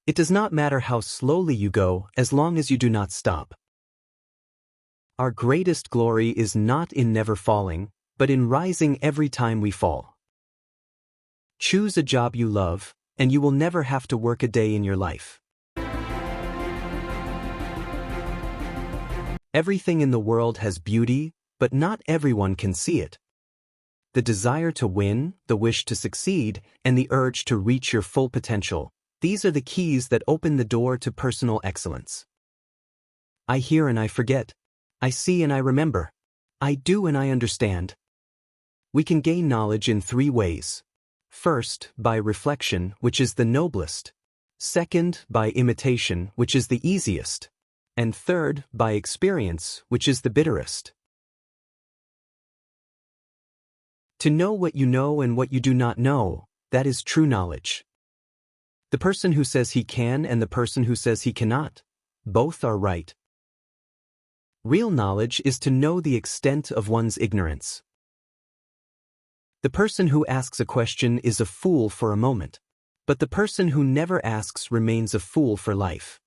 It does not matter how slowly you go as long as you do not stop. Our greatest glory is not in never falling, but in rising every time we fall. Choose a job you love, and you will never have to work a day in your life. Everything in the world has beauty, but not everyone can see it. The desire to win, the wish to succeed, and the urge to reach your full potential, these are the keys that open the door to personal excellence. I hear and I forget. I see and I remember. I do and I understand. We can gain knowledge in 3 ways. First, by reflection, which is the noblest. Second, by imitation, which is the easiest. And third, by experience, which is the bitterest. To know what you know and what you do not know, that is true knowledge. The person who says he can and the person who says he cannot, both are right. Real knowledge is to know the extent of one's ignorance. The person who asks a question is a fool for a moment, but the person who never asks remains a fool for life.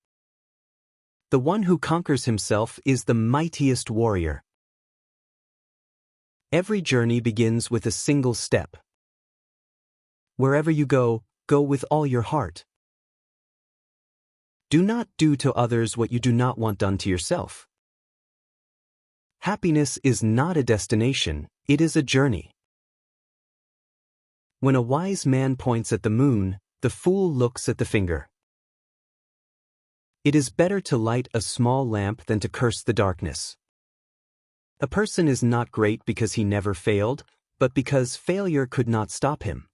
The one who conquers himself is the mightiest warrior. Every journey begins with a single step. Wherever you go, go with all your heart. Do not do to others what you do not want done to yourself. Happiness is not a destination, it is a journey. When a wise man points at the moon, the fool looks at the finger. It is better to light a small lamp than to curse the darkness. A person is not great because he never failed, but because failure could not stop him.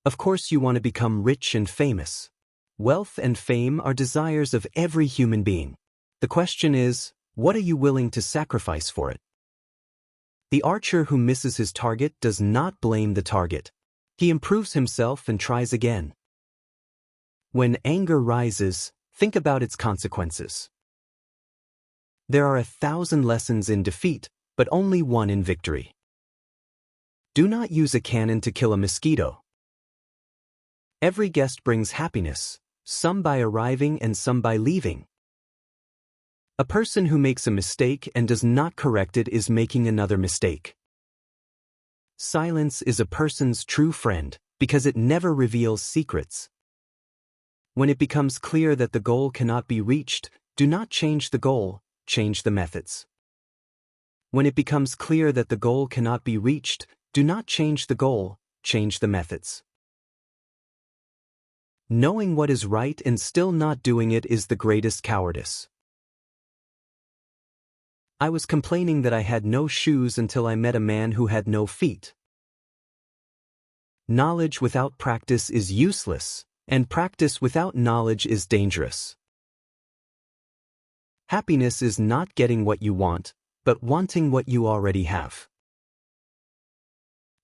Of course you want to become rich and famous. Wealth and fame are desires of every human being. The question is, what are you willing to sacrifice for it? The archer who misses his target does not blame the target. He improves himself and tries again. When anger rises, think about its consequences. There are 1,000 lessons in defeat, but only one in victory. Do not use a cannon to kill a mosquito. Every guest brings happiness, some by arriving and some by leaving. A person who makes a mistake and does not correct it is making another mistake. Silence is a person's true friend, because it never reveals secrets. When it becomes clear that the goal cannot be reached, do not change the goal, change the methods. When it becomes clear that the goal cannot be reached, do not change the goal, change the methods. Knowing what is right and still not doing it is the greatest cowardice. I was complaining that I had no shoes until I met a man who had no feet. Knowledge without practice is useless, and practice without knowledge is dangerous. Happiness is not getting what you want, but wanting what you already have.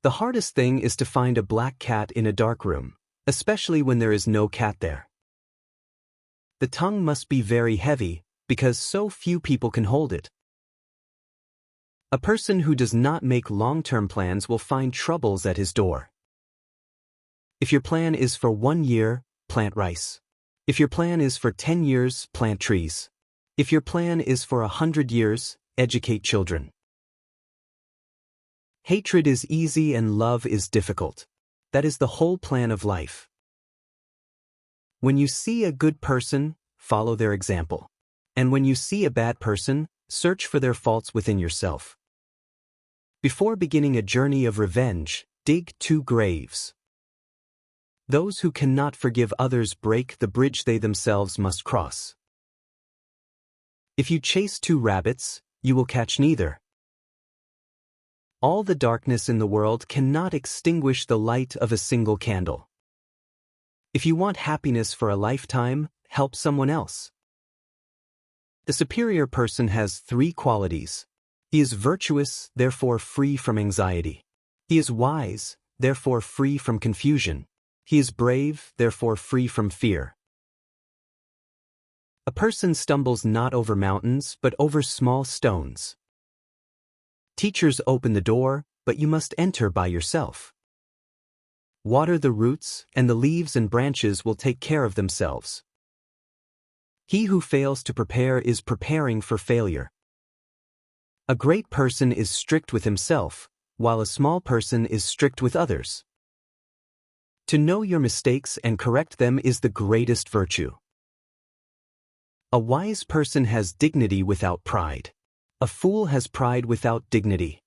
The hardest thing is to find a black cat in a dark room, especially when there is no cat there. The tongue must be very heavy, because so few people can hold it. A person who does not make long-term plans will find troubles at his door. If your plan is for 1 year, plant rice. If your plan is for 10 years, plant trees. If your plan is for 100 years, educate children. Hatred is easy and love is difficult. That is the whole plan of life. When you see a good person, follow their example. And when you see a bad person, search for their faults within yourself. Before beginning a journey of revenge, dig 2 graves. Those who cannot forgive others break the bridge they themselves must cross. If you chase 2 rabbits, you will catch neither. All the darkness in the world cannot extinguish the light of a single candle. If you want happiness for a lifetime, help someone else. The superior person has 3 qualities. He is virtuous, therefore free from anxiety. He is wise, therefore free from confusion. He is brave, therefore free from fear. A person stumbles not over mountains, but over small stones. Teachers open the door, but you must enter by yourself. Water the roots, and the leaves and branches will take care of themselves. He who fails to prepare is preparing for failure. A great person is strict with himself, while a small person is strict with others. To know your mistakes and correct them is the greatest virtue. A wise person has dignity without pride. A fool has pride without dignity.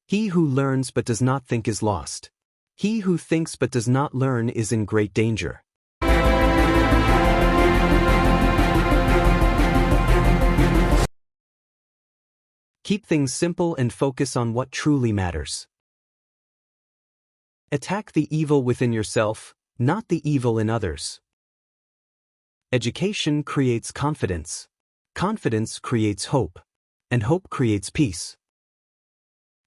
He who learns but does not think is lost. He who thinks but does not learn is in great danger. Keep things simple and focus on what truly matters. Attack the evil within yourself, not the evil in others. Education creates confidence. Confidence creates hope. And hope creates peace.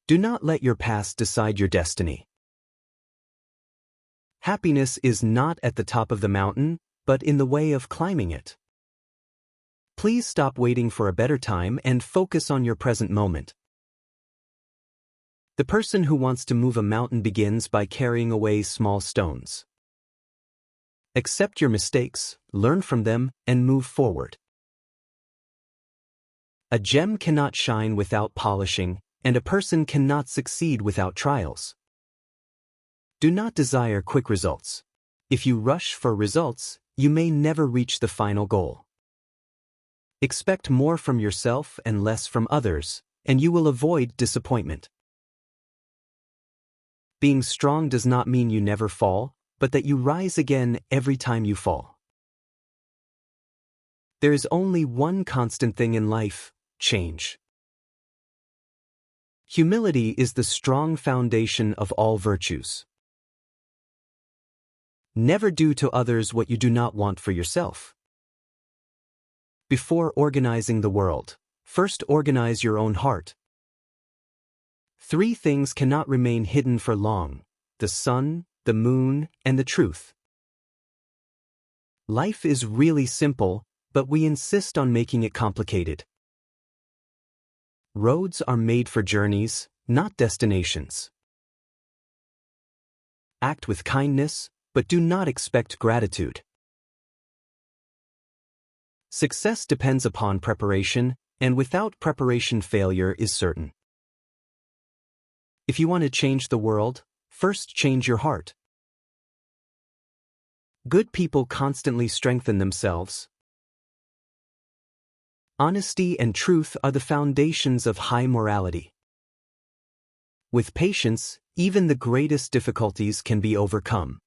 Do not let your past decide your destiny. Happiness is not at the top of the mountain, but in the way of climbing it. Please stop waiting for a better time and focus on your present moment. The person who wants to move a mountain begins by carrying away small stones. Accept your mistakes, learn from them, and move forward. A gem cannot shine without polishing, and a person cannot succeed without trials. Do not desire quick results. If you rush for results, you may never reach the final goal. Expect more from yourself and less from others, and you will avoid disappointment. Being strong does not mean you never fall, but that you rise again every time you fall. There is only one constant thing in life: change. Humility is the strong foundation of all virtues. Never do to others what you do not want for yourself. Before organizing the world, first organize your own heart. 3 things cannot remain hidden for long: the sun, the moon, and the truth. Life is really simple, but we insist on making it complicated. Roads are made for journeys, not destinations. Act with kindness, but do not expect gratitude. Success depends upon preparation, and without preparation, failure is certain. If you want to change the world, first change your heart. Good people constantly strengthen themselves. Honesty and truth are the foundations of high morality. With patience, even the greatest difficulties can be overcome.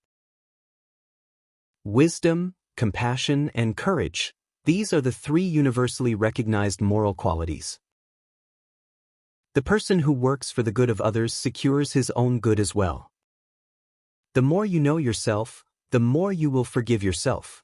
Wisdom, compassion, and courage, these are the 3 universally recognized moral qualities. The person who works for the good of others secures his own good as well. The more you know yourself, the more you will forgive yourself.